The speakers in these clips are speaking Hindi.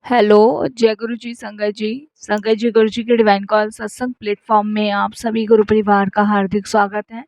हेलो, जय गुरु जी, संगत जी। संगत जी, गुरु जी के डिवाइन कॉल सत्संग प्लेटफॉर्म में आप सभी गुरु परिवार का हार्दिक स्वागत है।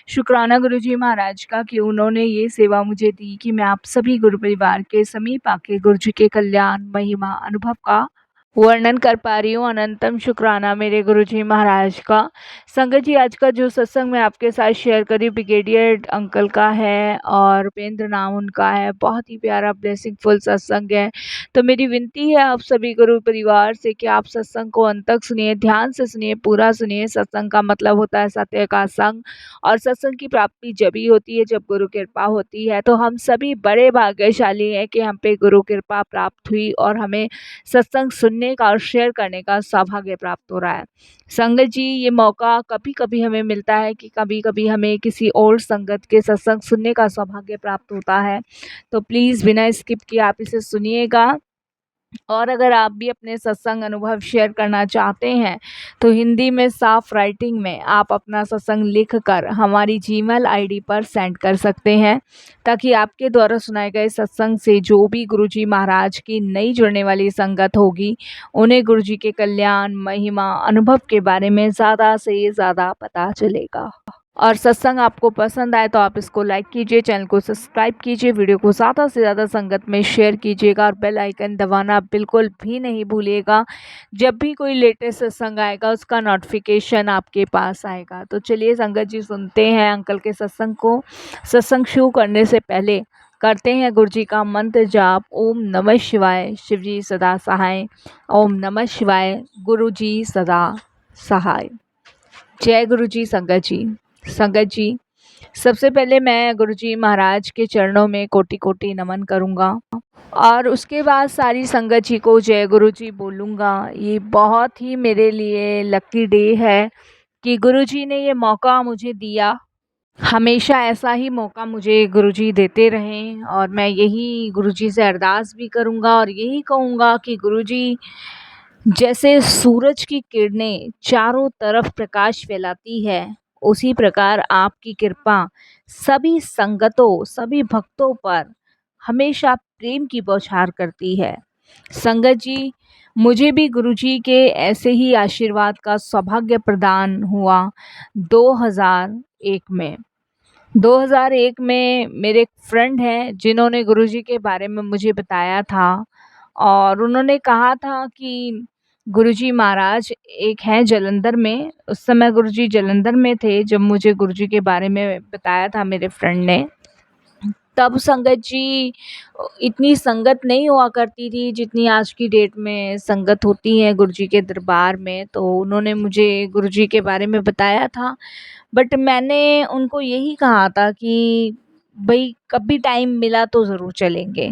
शुक्राना गुरु जी महाराज का कि उन्होंने ये सेवा मुझे दी कि मैं आप सभी गुरु परिवार के समीप आके गुरु जी के कल्याण, महिमा, अनुभव का वर्णन कर पा रही हूँ। अनंतम शुक्राना मेरे गुरु जी महाराज का। संगत जी, आज का जो सत्संग मैं आपके साथ शेयर कर रही हूँ ब्रिगेडियर अंकल का है और उपेंद्र नाम उनका है। बहुत ही प्यारा ब्लेसिंग फुल सत्संग है। तो मेरी विनती है आप सभी गुरु परिवार से कि आप सत्संग को अंत तक सुनिए, ध्यान से सुनिए, पूरा सुनिए। सत्संग का मतलब होता है सत्य का संग, और सत्संग की प्राप्ति जब ही होती है जब गुरु कृपा होती है। तो हम सभी बड़े भाग्यशाली हैं कि हम पे गुरु कृपा प्राप्त हुई और हमें सत्संग सुनने का और शेयर करने का सौभाग्य प्राप्त हो रहा है। संगत जी, ये मौका कभी कभी हमें मिलता है कि कभी कभी हमें किसी और संगत के सत्संग सुनने का सौभाग्य प्राप्त होता है। तो प्लीज़ बिना स्किप किए आप इसे सुनिएगा। और अगर आप भी अपने सत्संग अनुभव शेयर करना चाहते हैं तो हिंदी में साफ राइटिंग में आप अपना सत्संग लिखकर हमारी जीमेल आईडी पर सेंड कर सकते हैं, ताकि आपके द्वारा सुनाए गए सत्संग से जो भी गुरुजी महाराज की नई जुड़ने वाली संगत होगी उन्हें गुरुजी के कल्याण, महिमा, अनुभव के बारे में ज़्यादा से ज़्यादा पता चलेगा। और सत्संग आपको पसंद आए तो आप इसको लाइक कीजिए, चैनल को सब्सक्राइब कीजिए, वीडियो को ज़्यादा से ज़्यादा संगत में शेयर कीजिएगा और बेल आइकन दबाना बिल्कुल भी नहीं भूलिएगा। जब भी कोई लेटेस्ट सत्संग आएगा उसका नोटिफिकेशन आपके पास आएगा। तो चलिए संगत जी, सुनते हैं अंकल के सत्संग को। सत्संग शुरू करने से पहले करते हैं गुरु जी का मंत्र जाप। ओम नमः शिवाय, शिव जी सदा सहाय। ओम नमः शिवाय, गुरु जी सदा सहाय। जय गुरु जी। संगत जी, संगत जी, सबसे पहले मैं गुरुजी महाराज के चरणों में कोटि कोटि नमन करूंगा और उसके बाद सारी संगत जी को जय गुरु जी बोलूँगा। ये बहुत ही मेरे लिए लकी डे है कि गुरुजी ने ये मौका मुझे दिया। हमेशा ऐसा ही मौका मुझे गुरुजी देते रहें और मैं यही गुरुजी से अरदास भी करूँगा और यही कहूँगा कि गुरुजी, जैसे सूरज की किरणें चारों तरफ प्रकाश फैलाती है, उसी प्रकार आपकी कृपा सभी संगतों, सभी भक्तों पर हमेशा प्रेम की बौछार करती है। संगत जी, मुझे भी गुरुजी के ऐसे ही आशीर्वाद का सौभाग्य प्रदान हुआ 2001 में। 2001 में मेरे एक फ्रेंड हैं जिन्होंने गुरुजी के बारे में मुझे बताया था और उन्होंने कहा था कि गुरुजी महाराज एक हैं जलंधर में। उस समय गुरुजी जलंधर में थे जब मुझे गुरुजी के बारे में बताया था मेरे फ्रेंड ने। तब संगत जी इतनी संगत नहीं हुआ करती थी जितनी आज की डेट में संगत होती है गुरुजी के दरबार में। तो उन्होंने मुझे गुरुजी के बारे में बताया था, बट मैंने उनको यही कहा था कि भाई कभी टाइम मिला तो ज़रूर चलेंगे।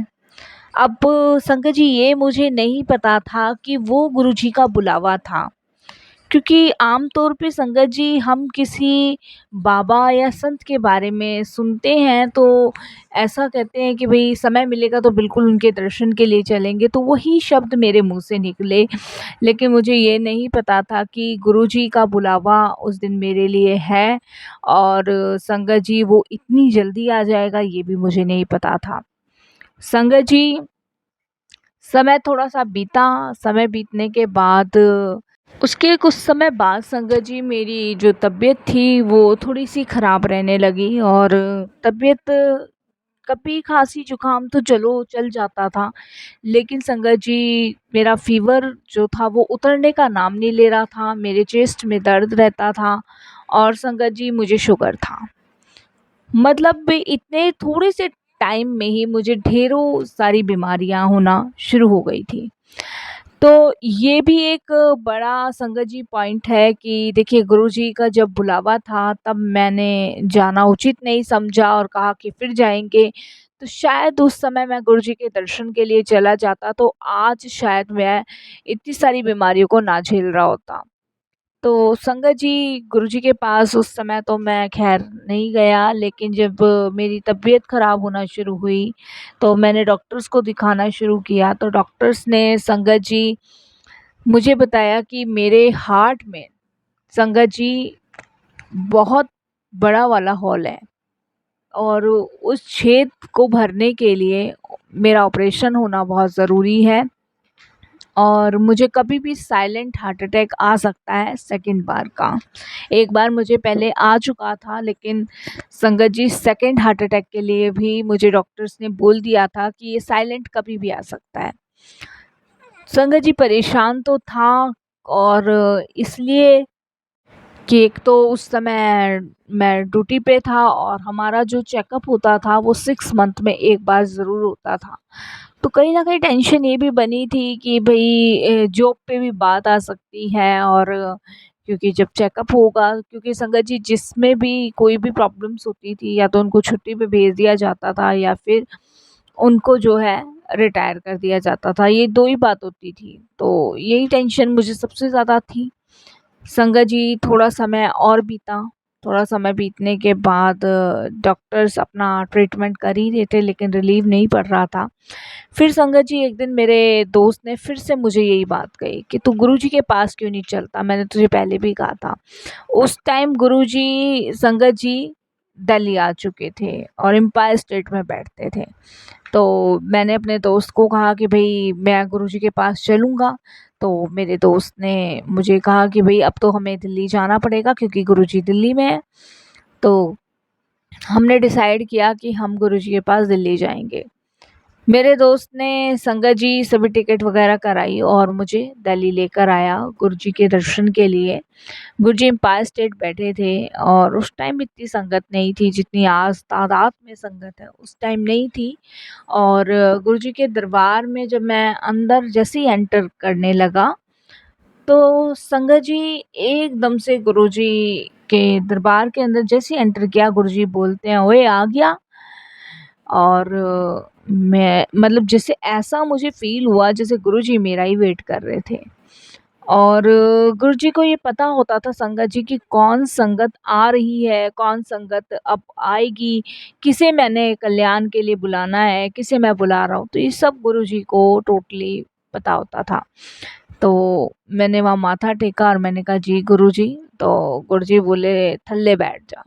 अब संगत जी, ये मुझे नहीं पता था कि वो गुरुजी का बुलावा था, क्योंकि आम तौर पे संगत जी हम किसी बाबा या संत के बारे में सुनते हैं तो ऐसा कहते हैं कि भाई समय मिलेगा तो बिल्कुल उनके दर्शन के लिए चलेंगे, तो वही शब्द मेरे मुंह से निकले। लेकिन मुझे ये नहीं पता था कि गुरुजी का बुलावा उस दिन मेरे लिए है और संगत जी वो इतनी जल्दी आ जाएगा ये भी मुझे नहीं पता था। संगत जी, समय थोड़ा सा बीता। समय बीतने के बाद उसके कुछ समय बाद संगत जी मेरी जो तबीयत थी वो थोड़ी सी ख़राब रहने लगी और तबीयत कभी खांसी जुकाम तो चलो चल जाता था, लेकिन संगत जी मेरा फ़ीवर जो था वो उतरने का नाम नहीं ले रहा था। मेरे चेस्ट में दर्द रहता था और संगत जी मुझे शुगर था। मतलब इतने थोड़े से टाइम में ही मुझे ढेरों सारी बीमारियां होना शुरू हो गई थी। तो ये भी एक बड़ा संगत जी पॉइंट है कि देखिए गुरुजी का जब बुलावा था तब मैंने जाना उचित नहीं समझा और कहा कि फिर जाएंगे। तो शायद उस समय मैं गुरुजी के दर्शन के लिए चला जाता तो आज शायद मैं इतनी सारी बीमारियों को ना झेल रहा होता। तो संगत जी गुरुजी के पास उस समय तो मैं ख़ैर नहीं गया, लेकिन जब मेरी तबीयत ख़राब होना शुरू हुई तो मैंने डॉक्टर्स को दिखाना शुरू किया। तो डॉक्टर्स ने संगत जी मुझे बताया कि मेरे हार्ट में संगत जी बहुत बड़ा वाला हॉल है और उस छेद को भरने के लिए मेरा ऑपरेशन होना बहुत ज़रूरी है। और मुझे कभी भी साइलेंट हार्ट अटैक आ सकता है सेकंड बार का। एक बार मुझे पहले आ चुका था, लेकिन संगत जी सेकंड हार्ट अटैक के लिए भी मुझे डॉक्टर्स ने बोल दिया था कि ये साइलेंट कभी भी आ सकता है। संगत जी परेशान तो था, और इसलिए कि एक तो उस समय मैं ड्यूटी पे था और हमारा जो चेकअप होता था वो 6 मंथ में एक बार ज़रूर होता था। तो कहीं न कहीं टेंशन ये भी बनी थी कि भई जॉब पे भी बात आ सकती है, और क्योंकि जब चेकअप होगा, क्योंकि संगत जी जिसमें भी कोई भी प्रॉब्लम्स होती थी या तो उनको छुट्टी पे भेज दिया जाता था या फिर उनको जो है रिटायर कर दिया जाता था। ये 2 ही बात होती थी। तो यही टेंशन मुझे सबसे ज़्यादा थी। संगत जी थोड़ा समय और बीता, थोड़ा समय बीतने के बाद डॉक्टर्स अपना ट्रीटमेंट कर ही रहे थे, लेकिन रिलीव नहीं पड़ रहा था। फिर संगत जी एक दिन मेरे दोस्त ने फिर से मुझे यही बात कही कि तू गुरुजी के पास क्यों नहीं चलता? मैंने तुझे पहले भी कहा था। उस टाइम गुरुजी संगत जी दिल्ली आ चुके थे और एम्पायर स्टेट में बैठते थे। तो मैंने अपने दोस्त को कहा कि भई मैं गुरुजी के पास चलूँगा। तो मेरे दोस्त ने मुझे कहा कि भई अब तो हमें दिल्ली जाना पड़ेगा क्योंकि गुरुजी दिल्ली में हैं। तो हमने डिसाइड किया कि हम गुरुजी के पास दिल्ली जाएँगे। मेरे दोस्त ने संगत जी सभी टिकट वग़ैरह कराई और मुझे दिल्ली लेकर आया गुरुजी के दर्शन के लिए। गुरुजी एम्पायर स्टेट बैठे थे और उस टाइम इतनी संगत नहीं थी जितनी आज तादाद में संगत है, उस टाइम नहीं थी। और गुरुजी के दरबार में जब मैं अंदर जैसे ही एंटर करने लगा, तो संगत जी एकदम से गुरुजी के दरबार के अंदर जैसे ही एंटर किया, गुरुजी बोलते हैं, "ओए आ गया?" और मैं मतलब जैसे ऐसा मुझे फ़ील हुआ जैसे गुरुजी मेरा ही वेट कर रहे थे। और गुरुजी को ये पता होता था संगत जी कि कौन संगत आ रही है, कौन संगत अब आएगी, किसे मैंने कल्याण के लिए बुलाना है, किसे मैं बुला रहा हूँ। तो ये सब गुरुजी को टोटली पता होता था। तो मैंने वहाँ माथा टेका और मैंने कहा, "जी गुरुजी।" तो गुरुजी बोले, "थल्ले बैठ जा।"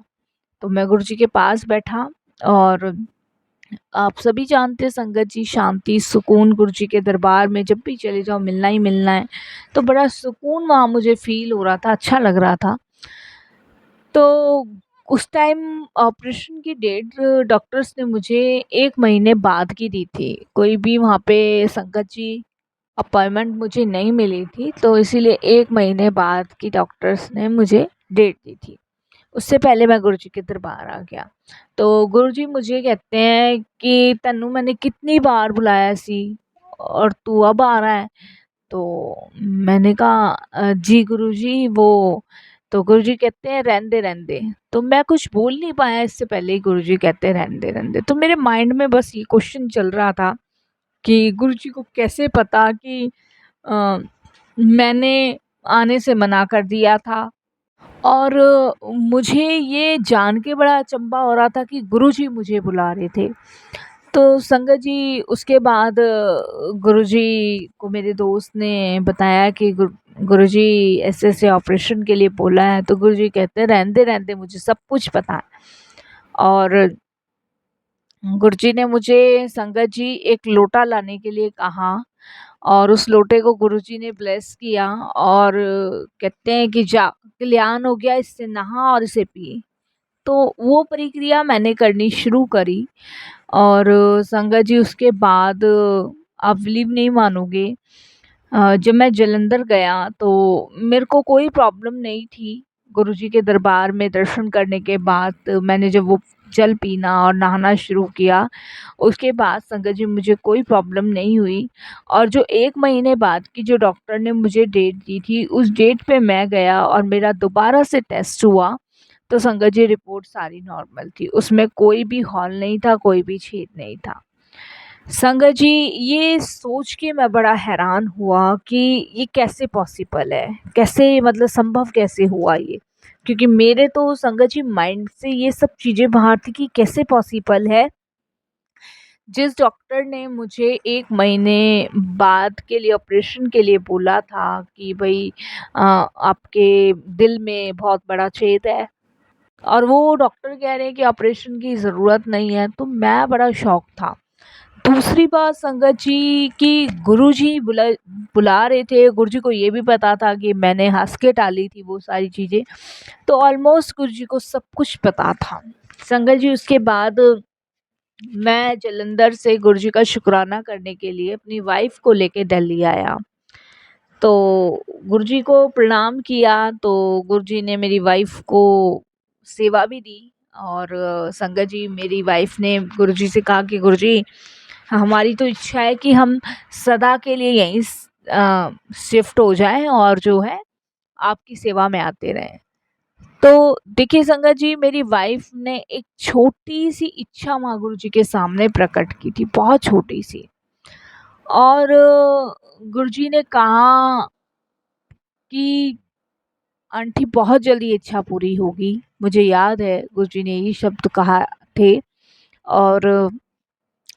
तो मैं गुरुजी के पास बैठा, और आप सभी जानते हैं संगत जी शांति, सुकून गुरुजी के दरबार में जब भी चले जाओ मिलना ही मिलना है। तो बड़ा सुकून वहाँ मुझे फ़ील हो रहा था, अच्छा लग रहा था। तो उस टाइम ऑपरेशन की डेट डॉक्टर्स ने मुझे 1 महीने बाद की दी थी। कोई भी वहाँ पे संगत जी अपॉइंटमेंट मुझे नहीं मिली थी, तो इसीलिए 1 महीने बाद की डॉक्टर्स ने मुझे डेट दी थी। उससे पहले मैं गुरुजी के दरबार आ गया। तो गुरुजी मुझे कहते हैं कि तन्नू मैंने कितनी बार बुलाया सी और तू अब आ रहा है। तो मैंने कहा जी गुरुजी वो। तो गुरुजी कहते हैं रहने दे रहने दे। तो मैं कुछ बोल नहीं पाया, इससे पहले ही गुरुजी कहते हैं रहने दे रहने दे। तो मेरे माइंड में बस ये क्वेश्चन चल रहा था कि गुरुजी को कैसे पता कि अ, मैंने आने से मना कर दिया था। और मुझे ये जान के बड़ा अचंभा हो रहा था कि गुरुजी मुझे बुला रहे थे। तो संगत जी उसके बाद गुरुजी को मेरे दोस्त ने बताया कि गुरुजी ऐसे-ऐसे ऑपरेशन के लिए बोला है। तो गुरुजी कहते हैं रहने दे मुझे सब कुछ पता है। और गुरुजी ने मुझे संगत जी एक लोटा लाने के लिए कहा, और उस लोटे को गुरुजी ने ब्लेस किया और कहते हैं कि जा कल्याण हो गया, इससे नहा और इसे पी। तो वो प्रक्रिया मैंने करनी शुरू करी। और संगत जी उसके बाद आप बिलीव नहीं मानोगे, जब मैं जालंधर गया तो मेरे को कोई प्रॉब्लम नहीं थी। गुरुजी के दरबार में दर्शन करने के बाद मैंने जब वो जल पीना और नहाना शुरू किया, उसके बाद संगत जी मुझे कोई प्रॉब्लम नहीं हुई। और जो 1 महीने बाद की जो डॉक्टर ने मुझे डेट दी थी, उस डेट पे मैं गया और मेरा दोबारा से टेस्ट हुआ, तो संगत जी रिपोर्ट सारी नॉर्मल थी। उसमें कोई भी हॉल नहीं था, कोई भी छेद नहीं था। संगत जी ये सोच के मैं बड़ा हैरान हुआ कि ये कैसे पॉसिबल है? कैसे मतलब संभव कैसे हुआ ये? क्योंकि मेरे तो संगत जी माइंड से ये सब चीज़ें बाहर थी कि कैसे पॉसिबल है? जिस डॉक्टर ने मुझे 1 महीने बाद के लिए ऑपरेशन के लिए बोला था कि भई आपके दिल में बहुत बड़ा छेद है, और वो डॉक्टर कह रहे हैं कि ऑपरेशन की ज़रूरत नहीं है, तो मैं बड़ा शॉक था। दूसरी बात संगत जी कि गुरुजी बुला रहे थे, गुरुजी को ये भी पता था कि मैंने हँस के टाली थी वो सारी चीज़ें, तो ऑलमोस्ट गुरुजी को सब कुछ पता था। संगत जी उसके बाद मैं जालंधर से गुरुजी का शुक्राना करने के लिए अपनी वाइफ़ को लेके दिल्ली आया। तो गुरुजी को प्रणाम किया, तो गुरुजी ने मेरी वाइफ़ को सेवा भी दी और संगत जी मेरी वाइफ़ ने गुरुजी से कहा कि गुरुजी हमारी तो इच्छा है कि हम सदा के लिए यहीं शिफ्ट हो जाएँ और जो है आपकी सेवा में आते रहें। तो देखिए संगत जी मेरी वाइफ़ ने एक छोटी-सी इच्छा माँ गुरुजी के सामने प्रकट की थी, बहुत छोटी-सी। और गुरुजी ने कहा कि आंटी बहुत जल्दी इच्छा पूरी होगी। मुझे याद है गुरुजी ने ये शब्द कहा थे और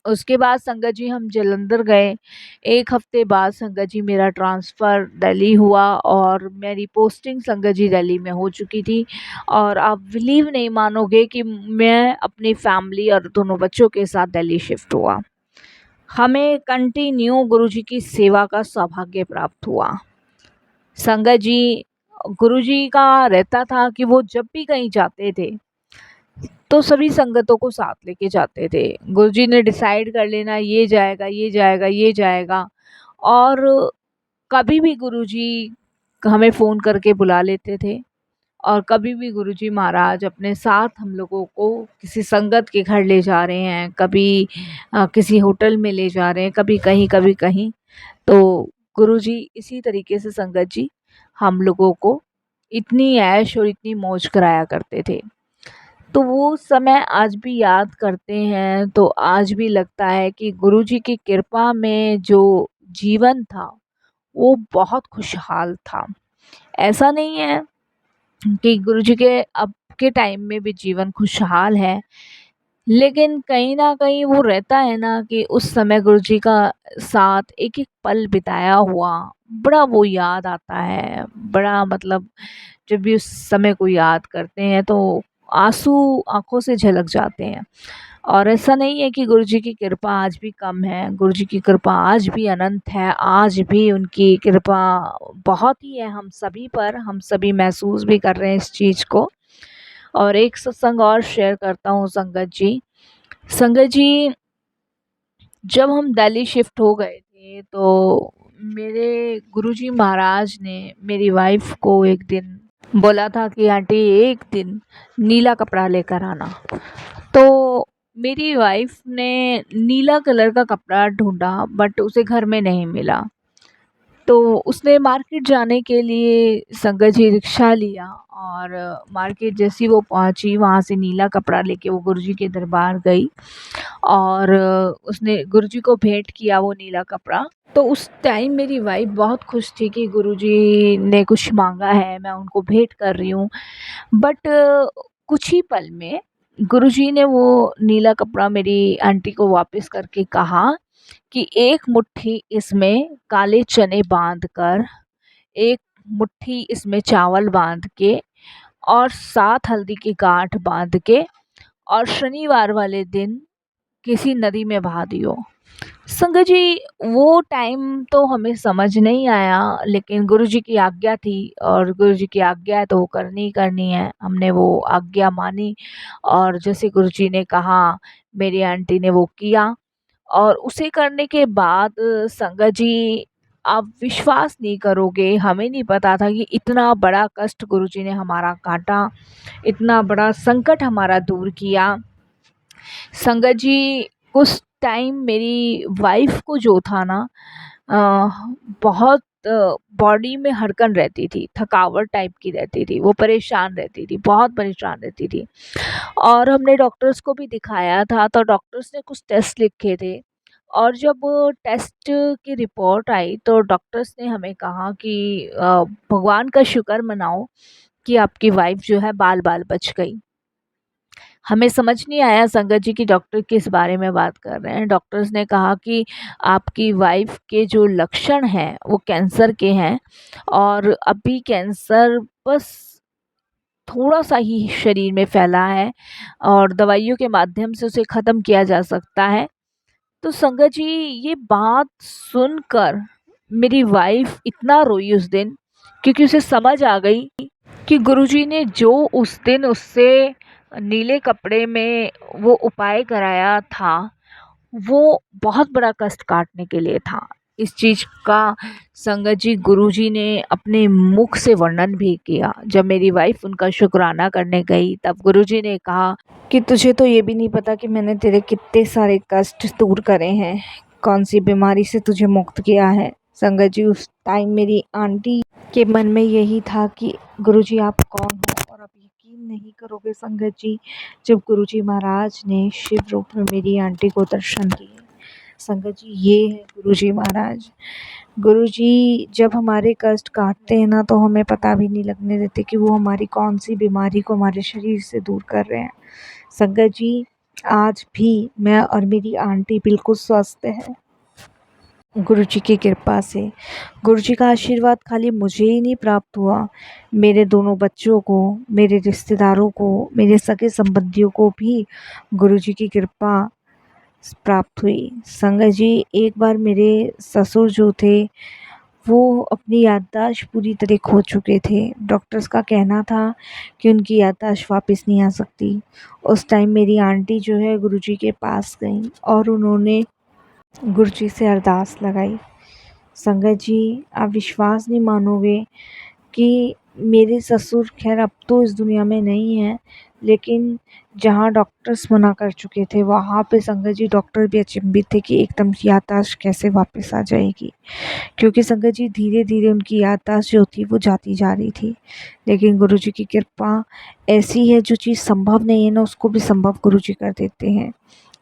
उसके बाद संगत जी हम जालंधर गए। 1 हफ्ते बाद संगत जी मेरा ट्रांसफ़र दिल्ली हुआ और मेरी पोस्टिंग संगत जी दिल्ली में हो चुकी थी और आप बिलीव नहीं मानोगे कि मैं अपनी फैमिली और दोनों बच्चों के साथ दिल्ली शिफ्ट हुआ। हमें कंटिन्यू गुरुजी की सेवा का सौभाग्य प्राप्त हुआ। संगत जी गुरुजी का रहता था कि वो जब भी कहीं जाते थे तो सभी संगतों को साथ लेके जाते थे। गुरुजी ने डिसाइड कर लेना ये जाएगा, ये जाएगा, ये जाएगा और कभी भी गुरुजी हमें फ़ोन करके बुला लेते थे और कभी भी गुरुजी महाराज अपने साथ हम लोगों को किसी संगत के घर ले जा रहे हैं, कभी किसी होटल में ले जा रहे हैं, कभी कहीं, कभी कहीं। तो गुरुजी इसी तरीके से संगत जी हम लोगों को इतनी ऐश और इतनी मौज कराया करते थे। तो वो समय आज भी याद करते हैं तो आज भी लगता है कि गुरुजी की कृपा में जो जीवन था वो बहुत खुशहाल था। ऐसा नहीं है कि गुरुजी के अब के टाइम में भी जीवन खुशहाल है, लेकिन कहीं न कहीं वो रहता है ना कि उस समय गुरुजी का साथ एक-एक पल बिताया हुआ बड़ा वो याद आता है। बड़ा मतलब जब भी उस समय को याद करते हैं तो आँसू आँखों से झलक जाते हैं। और ऐसा नहीं है कि गुरुजी की कृपा आज भी कम है, गुरुजी की कृपा आज भी अनंत है, आज भी उनकी कृपा बहुत ही है हम सभी पर, हम सभी महसूस भी कर रहे हैं इस चीज़ को। और एक सत्संग और शेयर करता हूँ संगत जी। संगत जी जब हम दिल्ली शिफ्ट हो गए थे तो मेरे गुरुजी महाराज ने मेरी वाइफ़ को एक दिन बोला था कि आंटी एक दिन नीला कपड़ा लेकर आना। तो मेरी वाइफ़ ने नीला कलर का कपड़ा ढूँढा बट उसे घर में नहीं मिला। तो उसने मार्केट जाने के लिए संगत जी रिक्शा लिया और मार्केट जैसी वो पहुंची वहाँ से नीला कपड़ा लेके वो गुरुजी के दरबार गई और उसने गुरुजी को भेंट किया वो नीला कपड़ा। तो उस टाइम मेरी वाइफ बहुत खुश थी कि गुरुजी ने कुछ मांगा है, मैं उनको भेंट कर रही हूँ। बट कुछ ही पल में गुरुजी ने वो नीला कपड़ा मेरी आंटी को वापस करके कहा कि एक मुट्ठी इसमें काले चने बांध कर, एक मुट्ठी इसमें चावल बांध के और 7 हल्दी की गांठ बांध के और शनिवार वाले दिन किसी नदी में बहा दियो। संगत जी वो टाइम तो हमें समझ नहीं आया, लेकिन गुरुजी की आज्ञा थी और गुरुजी की आज्ञा है तो वो करनी ही करनी है। हमने वो आज्ञा मानी और जैसे गुरुजी ने कहा मेरी आंटी ने वो किया और उसे करने के बाद संगत जी आप विश्वास नहीं करोगे, हमें नहीं पता था कि इतना बड़ा कष्ट गुरुजी ने हमारा काटा, इतना बड़ा संकट हमारा दूर किया। संगत जी उस टाइम मेरी वाइफ़ को जो था ना बहुत बॉडी में हड़कन रहती थी, थकावट टाइप की रहती थी, वो परेशान रहती थी, बहुत परेशान रहती थी। और हमने डॉक्टर्स को भी दिखाया था तो डॉक्टर्स ने कुछ टेस्ट लिखे थे और जब टेस्ट की रिपोर्ट आई तो डॉक्टर्स ने हमें कहा कि भगवान का शुक्र मनाओ कि आपकी वाइफ़ जो है बाल-बाल बच गई। हमें समझ नहीं आया संगत जी कि डॉक्टर किस बारे में बात कर रहे हैं। डॉक्टर्स ने कहा कि आपकी वाइफ़ के जो लक्षण हैं वो कैंसर के हैं और अभी कैंसर बस थोड़ा-सा ही शरीर में फैला है और दवाइयों के माध्यम से उसे ख़त्म किया जा सकता है। तो संगत जी, ये बात सुनकर मेरी वाइफ इतना रोई उस दिन, क्योंकि उसे समझ आ गई कि गुरुजी ने जो उस दिन उससे नीले कपड़े में वो उपाय कराया था, वो बहुत बड़ा कष्ट काटने के लिए था। इस चीज का संगत जी गुरुजी ने अपने मुख से वर्णन भी किया। जब मेरी वाइफ उनका शुक्राना करने गई, तब गुरुजी ने कहा कि तुझे तो ये भी नहीं पता कि मैंने तेरे कितने सारे कष्ट दूर करे हैं, कौन सी बीमारी से तुझे मुक्त किया है। संगत जी, उस टाइम मेरी आंटी के मन में यही था कि गुरुजी आप कौन हो। और आप यकीन नहीं करोगे संगत जी, जब गुरुजी महाराज ने शिव रूप में मेरी आंटी को दर्शन दिए। संगत जी, ये है गुरुजी महाराज। गुरुजी जब हमारे कष्ट काटते हैं ना, तो हमें पता भी नहीं लगने देते कि वो हमारी कौन सी बीमारी को हमारे शरीर से दूर कर रहे हैं। संगत जी, आज भी मैं और मेरी आंटी बिल्कुल स्वस्थ है, गुरुजी की कृपा से। गुरुजी का आशीर्वाद खाली मुझे ही नहीं प्राप्त हुआ, मेरे दोनों बच्चों को, मेरे रिश्तेदारों को, मेरे सगे संबंधियों को भी गुरुजी की कृपा प्राप्त हुई। संगत जी, एक बार मेरे ससुर जो थे, वो अपनी याददाश्त पूरी तरह खो चुके थे। डॉक्टर्स का कहना था कि उनकी याददाश्त वापस नहीं आ सकती। उस टाइम मेरी आंटी जो है गुरुजी के पास गई और उन्होंने गुरुजी से अरदास लगाई। संगत जी, आप विश्वास नहीं मानोगे कि मेरे ससुर खैर अब तो इस दुनिया में नहीं है, लेकिन जहाँ डॉक्टर्स मना कर चुके थे, वहाँ पे संगत जी डॉक्टर भी अचंभित थे कि एकदम याददाश्त कैसे वापस आ जाएगी। क्योंकि संगत जी धीरे धीरे उनकी याददाश्त जो थी वो जाती जा रही थी। लेकिन गुरुजी की कृपा ऐसी है, जो चीज़ संभव नहीं है ना, उसको भी संभव गुरुजी कर देते हैं।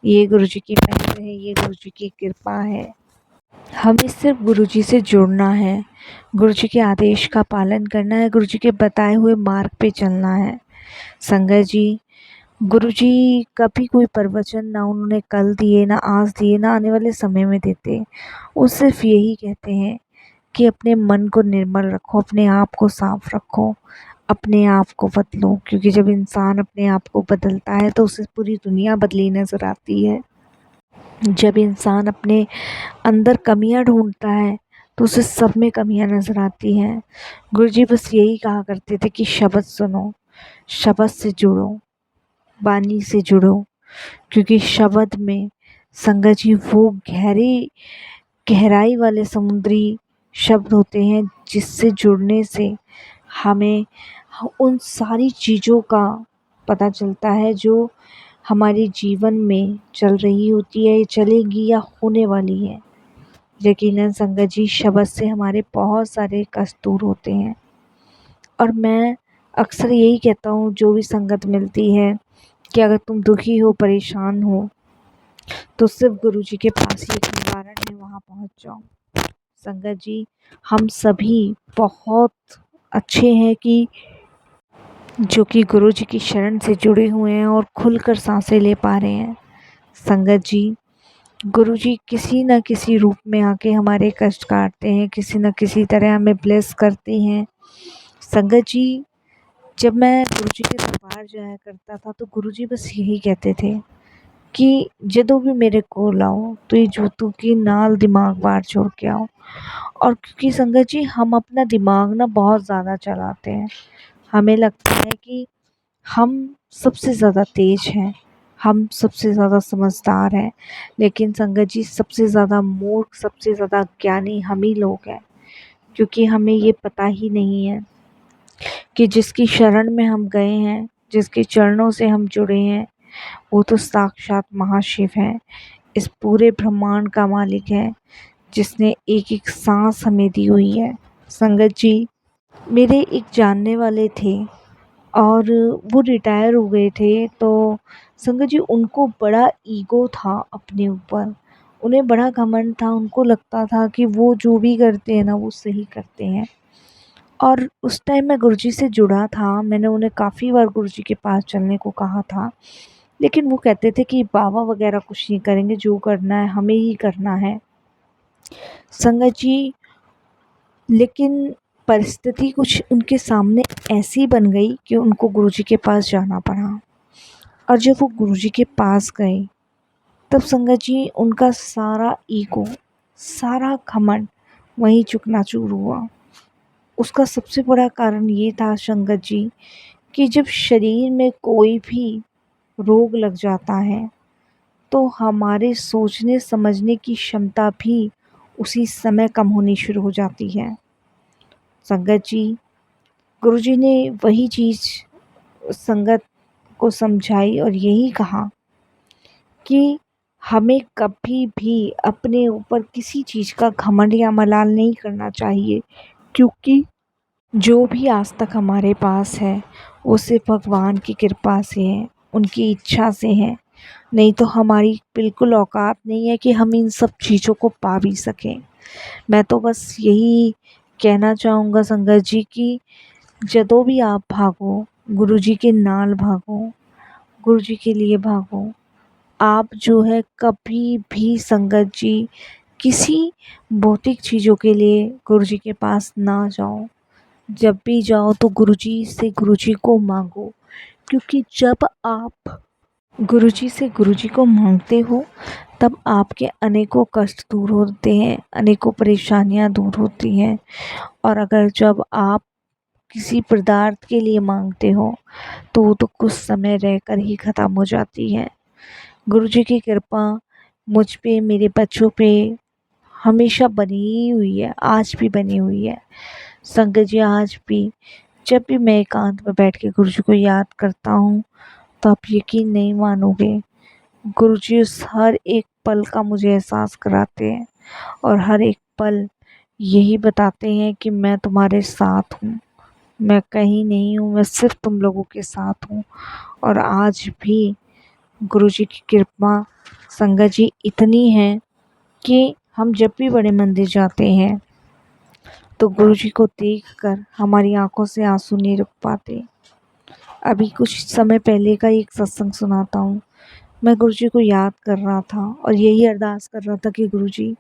ये गुरुजी की मेहर है, ये गुरुजी की कृपा है। हमें सिर्फ गुरुजी से जुड़ना है, गुरुजी के आदेश का पालन करना है, गुरुजी के बताए हुए मार्ग पे चलना है। संगत जी, गुरुजी कभी कोई प्रवचन ना उन्होंने कल दिए, ना आज दिए, ना आने वाले समय में देते। वो सिर्फ यही कहते हैं कि अपने मन को निर्मल रखो, अपने आप को साफ रखो, अपने आप को बदलो। क्योंकि जब इंसान अपने आप को बदलता है तो उसे पूरी दुनिया बदली नज़र आती है। जब इंसान अपने अंदर कमियां ढूंढता है तो उसे सब में कमियां नज़र आती हैं। गुरुजी बस यही कहा करते थे कि शब्द सुनो, शब्द से जुड़ो, वाणी से जुड़ो। क्योंकि शब्द में संगत जी वो गहराई वाले समुद्री शब्द होते हैं, जिससे जुड़ने से हमें उन सारी चीज़ों का पता चलता है जो हमारे जीवन में चल रही होती है, चलेगी या होने वाली है। यकीनन संगत जी, शब्द से हमारे बहुत सारे कष्ट दूर होते हैं। और मैं अक्सर यही कहता हूँ जो भी संगत मिलती है, कि अगर तुम दुखी हो, परेशान हो, तो सिर्फ गुरुजी के पास ही एक निवारण है, वहाँ पहुँच जाओ। संगत जी, हम सभी बहुत अच्छे हैं कि जो कि गुरुजी की शरण से जुड़े हुए हैं और खुलकर सांसें ले पा रहे हैं। संगत जी, गुरुजी किसी न किसी रूप में आके हमारे कष्ट काटते हैं, किसी न किसी तरह हमें ब्लेस करते हैं। संगत जी, जब मैं गुरुजी के दरबार जाया करता था, तो गुरुजी बस यही कहते थे कि जदों भी मेरे कोल आओ तो ये जूतों की नाल दिमाग बाहर छोड़ के आओ। और क्योंकि संगत जी हम अपना दिमाग ना बहुत ज़्यादा चलाते हैं, हमें लगता है कि हम सबसे ज़्यादा तेज हैं, हम सबसे ज़्यादा समझदार हैं। लेकिन संगत जी, सबसे ज़्यादा मूर्ख, सबसे ज़्यादा ज्ञानी हम ही लोग हैं। क्योंकि हमें ये पता ही नहीं है कि जिसकी शरण में हम गए हैं, जिसके चरणों से हम जुड़े हैं, वो तो साक्षात महाशिव है, इस पूरे ब्रह्मांड का मालिक है, जिसने एक एक सांस हमें दी हुई है। संगत जी, मेरे एक जानने वाले थे और वो रिटायर हो गए थे। तो संगत जी, उनको बड़ा ईगो था अपने ऊपर, उन्हें बड़ा घमंड था, उनको लगता था कि वो जो भी करते हैं ना, वो सही करते हैं। और उस टाइम मैं गुरुजी से जुड़ा था, मैंने उन्हें काफ़ी बार गुरुजी के पास चलने को कहा था, लेकिन वो कहते थे कि बाबा वगैरह कुछ नहीं करेंगे, जो करना है हमें ही करना है। संगत जी, लेकिन परिस्थिति कुछ उनके सामने ऐसी बन गई कि उनको गुरुजी के पास जाना पड़ा। और जब वो गुरुजी के पास गए, तब संगत जी उनका सारा ईगो, सारा घमंड वहीं चूकनाचूर हुआ। उसका सबसे बड़ा कारण ये था संगत जी कि जब शरीर में कोई भी रोग लग जाता है तो हमारे सोचने समझने की क्षमता भी उसी समय कम होनी शुरू हो जाती है। संगत जी, गुरुजी ने वही चीज़ संगत को समझाई और यही कहा कि हमें कभी भी अपने ऊपर किसी चीज़ का घमंड या मलाल नहीं करना चाहिए, क्योंकि जो भी आज तक हमारे पास है वो सिर्फ भगवान की कृपा से है, उनकी इच्छा से है। नहीं तो हमारी बिल्कुल औकात नहीं है कि हम इन सब चीज़ों को पा भी सकें। मैं तो बस यही कहना चाहूँगा संगत जी कि जदों भी आप भागो, गुरुजी के नाल भागो, गुरुजी के लिए भागो। आप जो है कभी भी संगत जी किसी भौतिक चीज़ों के लिए गुरुजी के पास ना जाओ। जब भी जाओ तो गुरुजी से गुरुजी को मांगो, क्योंकि जब आप गुरुजी से गुरुजी को मांगते हो तब आपके अनेकों कष्ट दूर होते हैं, अनेकों परेशानियां दूर होती हैं। और अगर जब आप किसी पदार्थ के लिए मांगते हो तो वो तो कुछ समय रहकर ही ख़त्म हो जाती है। गुरुजी की कृपा मुझ पे, मेरे बच्चों पे हमेशा बनी ही हुई है, आज भी बनी हुई है। संगत जी, आज भी जब भी मैं एकांत में बैठ के गुरुजी को याद करता हूँ तो आप यकीन नहीं मानोगे, गुरुजी उस हर एक पल का मुझे एहसास कराते हैं और हर एक पल यही बताते हैं कि मैं तुम्हारे साथ हूँ, मैं कहीं नहीं हूँ, मैं सिर्फ तुम लोगों के साथ हूँ। और आज भी गुरुजी की कृपा संगत जी इतनी है कि हम जब भी बड़े मंदिर जाते हैं तो गुरुजी को देखकर हमारी आंखों से आंसू नहीं रुक पाते। अभी कुछ समय पहले का एक सत्संग सुनाता हूँ। मैं गुरुजी को याद कर रहा था और यही अरदास कर रहा था कि गुरुजी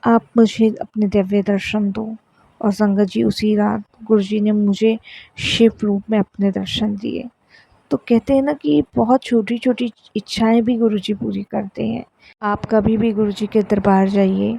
आप मुझे अपने दिव्य दर्शन दो। और संगत जी, उसी रात गुरुजी ने मुझे शिव रूप में अपने दर्शन दिए। तो कहते हैं ना कि बहुत छोटी-छोटी इच्छाएं भी गुरुजी पूरी करते हैं। आप कभी भी गुरुजी के दरबार जाइए,